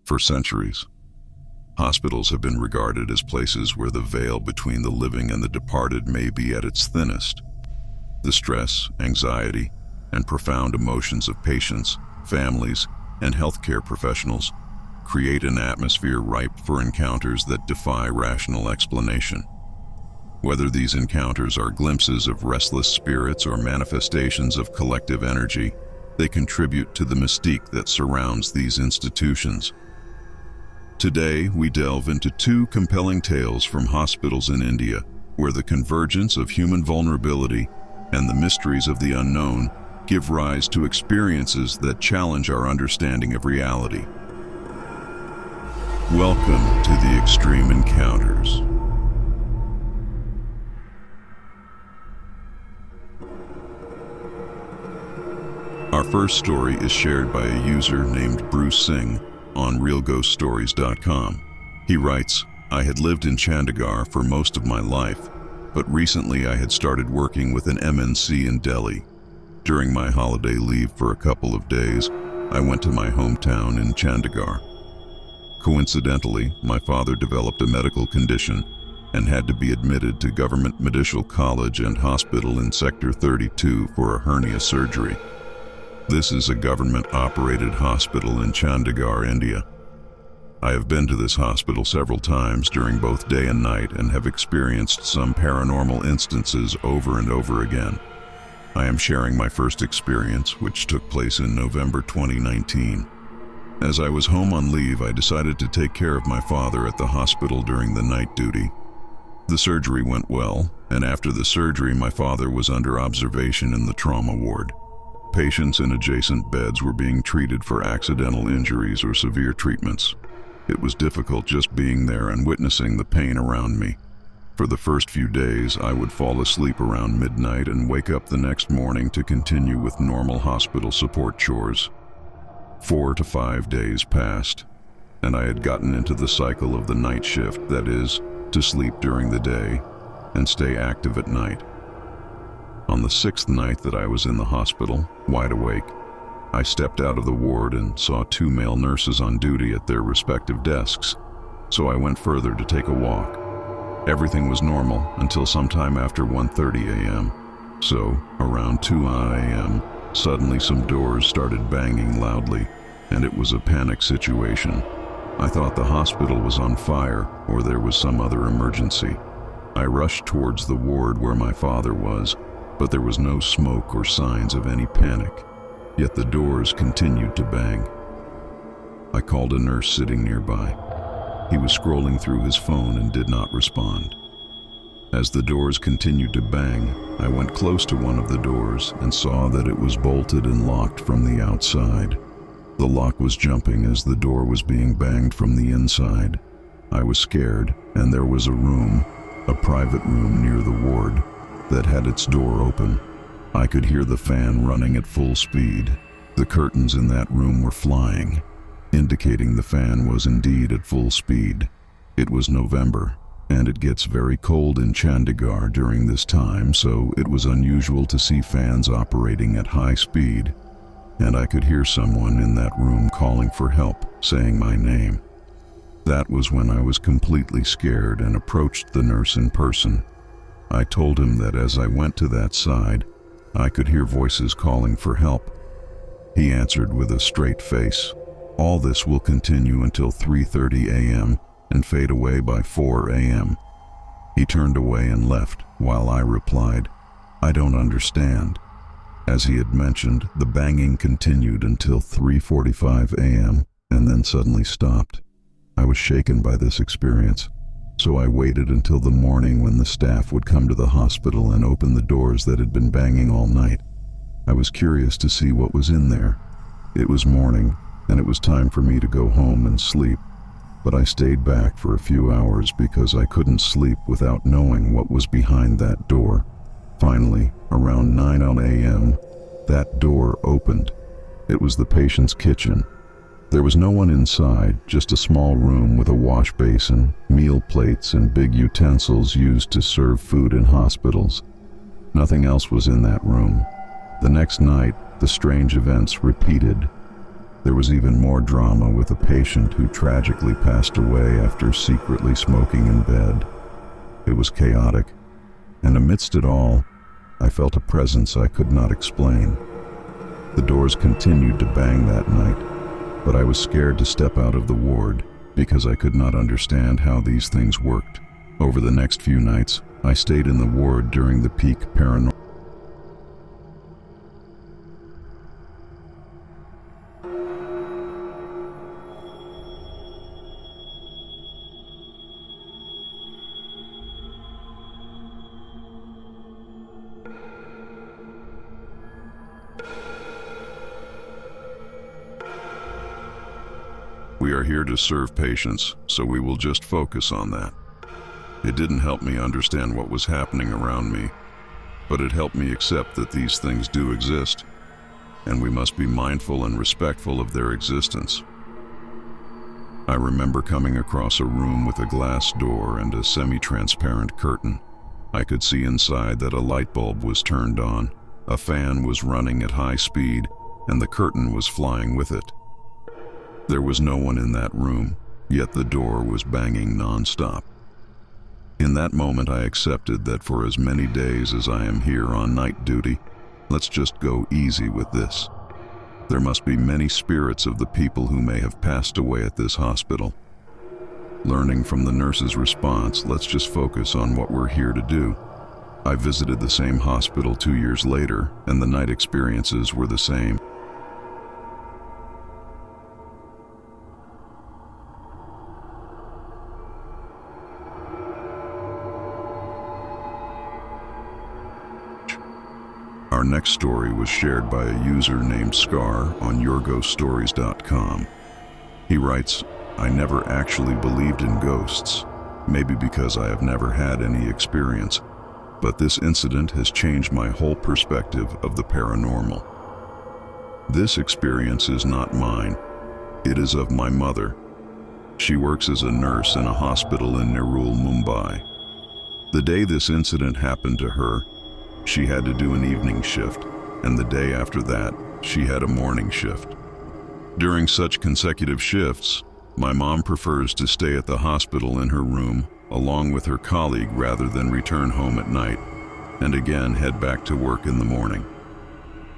For centuries, hospitals have been regarded as places where the veil between the living and the departed may be at its thinnest. The stress, anxiety, and profound emotions of patients, families, and healthcare professionals create an atmosphere ripe for encounters that defy rational explanation. Whether these encounters are glimpses of restless spirits or manifestations of collective energy, they contribute to the mystique that surrounds these institutions. Today, we delve into two compelling tales from hospitals in India, where the convergence of human vulnerability and the mysteries of the unknown give rise to experiences that challenge our understanding of reality. Welcome to the Extreme Encounters. Our first story is shared by a user named Bruce Singh on realghoststories.com. He writes, "I had lived in Chandigarh for most of my life, but recently I had started working with an MNC in Delhi. During my holiday leave for a couple of days, I went to my hometown in Chandigarh. Coincidentally, my father developed a medical condition and had to be admitted to Government Medical College and Hospital in Sector 32 for a hernia surgery. This is a government-operated hospital in Chandigarh, India. I have been to this hospital several times during both day and night and have experienced some paranormal instances over and over again. I am sharing my first experience, which took place in November 2019. As I was home on leave, I decided to take care of my father at the hospital during the night duty. The surgery went well, and after the surgery, my father was under observation in the trauma ward. Patients in adjacent beds were being treated for accidental injuries or severe treatments. It was difficult just being there and witnessing the pain around me. For the first few days, I would fall asleep around midnight and wake up the next morning to continue with normal hospital support chores. 4 to 5 days passed, and I had gotten into the cycle of the night shift, that is, to sleep during the day and stay active at night. On the 6th night that I was in the hospital, wide awake, I stepped out of the ward and saw 2 male nurses on duty at their respective desks, so I went further to take a walk. Everything was normal until sometime after 1:30 a.m. So, around 2 a.m., suddenly some doors started banging loudly, and it was a panic situation. I thought the hospital was on fire or there was some other emergency. I rushed towards the ward where my father was, but there was no smoke or signs of any panic, yet the doors continued to bang. I called a nurse sitting nearby. He was scrolling through his phone and did not respond. As the doors continued to bang, I went close to one of the doors and saw that it was bolted and locked from the outside. The lock was jumping as the door was being banged from the inside. I was scared, and there was a room, a private room near the ward, that had its door open. I could hear the fan running at full speed. The curtains in that room were flying, indicating the fan was indeed at full speed. It was November, and it gets very cold in Chandigarh during this time, so it was unusual to see fans operating at high speed, and I could hear someone in that room calling for help, saying my name. That was when I was completely scared and approached the nurse in person. I told him that as I went to that side, I could hear voices calling for help. He answered with a straight face, "All this will continue until 3:30 a.m. and fade away by 4 a.m. He turned away and left, while I replied, "I don't understand." As he had mentioned, the banging continued until 3:45 a.m. and then suddenly stopped. I was shaken by this experience, so I waited until the morning when the staff would come to the hospital and open the doors that had been banging all night. I was curious to see what was in there. It was morning, and it was time for me to go home and sleep, but I stayed back for a few hours because I couldn't sleep without knowing what was behind that door. Finally, around 9 a.m., that door opened. It was the patient's kitchen. There was no one inside, just a small room with a wash basin, meal plates, and big utensils used to serve food in hospitals. Nothing else was in that room. The next night, the strange events repeated. There was even more drama with a patient who tragically passed away after secretly smoking in bed. It was chaotic, and amidst it all, I felt a presence I could not explain. The doors continued to bang that night, but I was scared to step out of the ward because I could not understand how these things worked. Over the next few nights, I stayed in the ward during the peak paranormal. We are here to serve patients, so we will just focus on that. It didn't help me understand what was happening around me, but it helped me accept that these things do exist, and we must be mindful and respectful of their existence. I remember coming across a room with a glass door and a semi-transparent curtain. I could see inside that a light bulb was turned on, a fan was running at high speed, and the curtain was flying with it. There was no one in that room, yet the door was banging non-stop. In that moment, I accepted that for as many days as I am here on night duty, let's just go easy with this. There must be many spirits of the people who may have passed away at this hospital. Learning from the nurse's response, let's just focus on what we're here to do. I visited the same hospital 2 years later, and the night experiences were the same. Our next story was shared by a user named Scar on yourghoststories.com. He writes, I never actually believed in ghosts, maybe because I have never had any experience, but this incident has changed my whole perspective of the paranormal. This experience is not mine. It is of my mother. She works as a nurse in a hospital in Nerul, Mumbai. The day this incident happened to her, she had to do an evening shift, and the day after that, she had a morning shift. During such consecutive shifts, my mom prefers to stay at the hospital in her room along with her colleague rather than return home at night and again head back to work in the morning.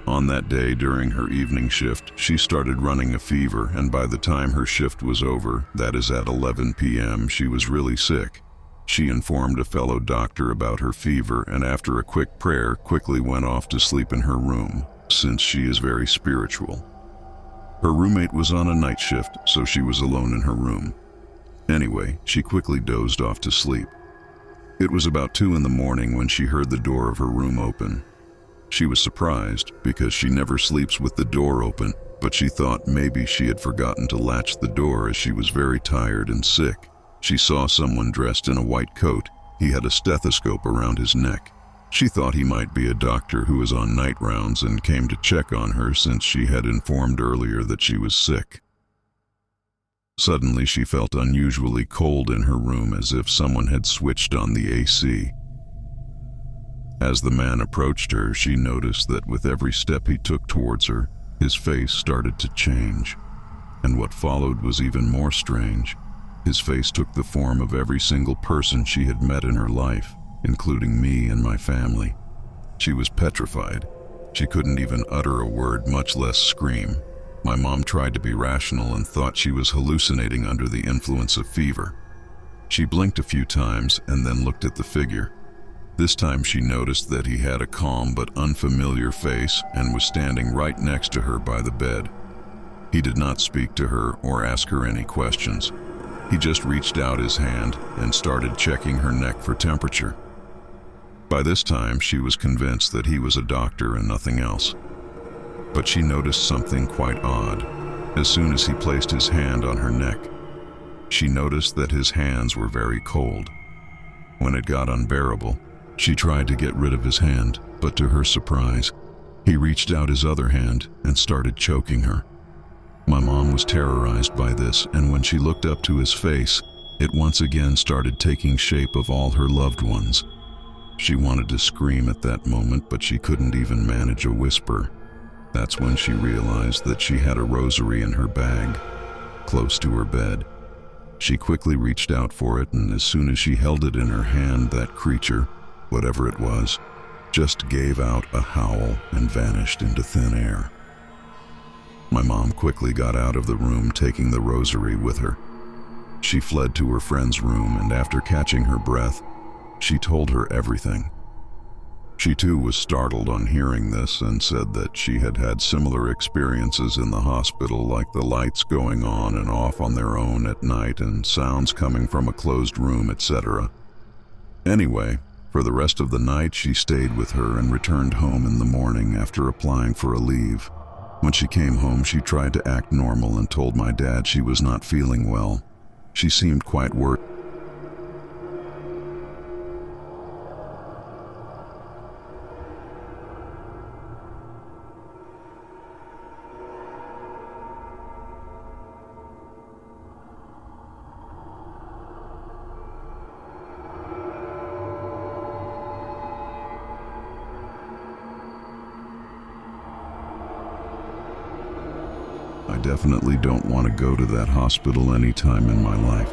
On that day during her evening shift, she started running a fever, and by the time her shift was over, that is at 11 p.m., she was really sick. She informed a fellow doctor about her fever, and after a quick prayer, quickly went off to sleep in her room, since she is very spiritual. Her roommate was on a night shift, so she was alone in her room. Anyway, she quickly dozed off to sleep. It was about 2 in the morning when she heard the door of her room open. She was surprised because she never sleeps with the door open, but she thought maybe she had forgotten to latch the door as she was very tired and sick. She saw someone dressed in a white coat. He had a stethoscope around his neck. She thought he might be a doctor who was on night rounds and came to check on her since she had informed earlier that she was sick. Suddenly she felt unusually cold in her room, as if someone had switched on the AC. As the man approached her, she noticed that with every step he took towards her, his face started to change. And what followed was even more strange. His face took the form of every single person she had met in her life, including me and my family. She was petrified. She couldn't even utter a word, much less scream. My mom tried to be rational and thought she was hallucinating under the influence of fever. She blinked a few times and then looked at the figure. This time she noticed that he had a calm but unfamiliar face and was standing right next to her by the bed. He did not speak to her or ask her any questions. He just reached out his hand and started checking her neck for temperature. By this time, she was convinced that he was a doctor and nothing else. But she noticed something quite odd. As soon as he placed his hand on her neck, she noticed that his hands were very cold. When it got unbearable, she tried to get rid of his hand, but to her surprise, he reached out his other hand and started choking her. My mom was terrorized by this, and when she looked up to his face, it once again started taking shape of all her loved ones. She wanted to scream at that moment, but she couldn't even manage a whisper. That's when she realized that she had a rosary in her bag, close to her bed. She quickly reached out for it, and as soon as she held it in her hand, that creature, whatever it was, just gave out a howl and vanished into thin air. My mom quickly got out of the room, taking the rosary with her. She fled to her friend's room, and after catching her breath, she told her everything. She too was startled on hearing this and said that she had had similar experiences in the hospital, like the lights going on and off on their own at night and sounds coming from a closed room, etc. Anyway, for the rest of the night she stayed with her and returned home in the morning after applying for a leave. When she came home, she tried to act normal and told my dad she was not feeling well. She seemed quite worried. I definitely don't want to go to that hospital anytime in my life.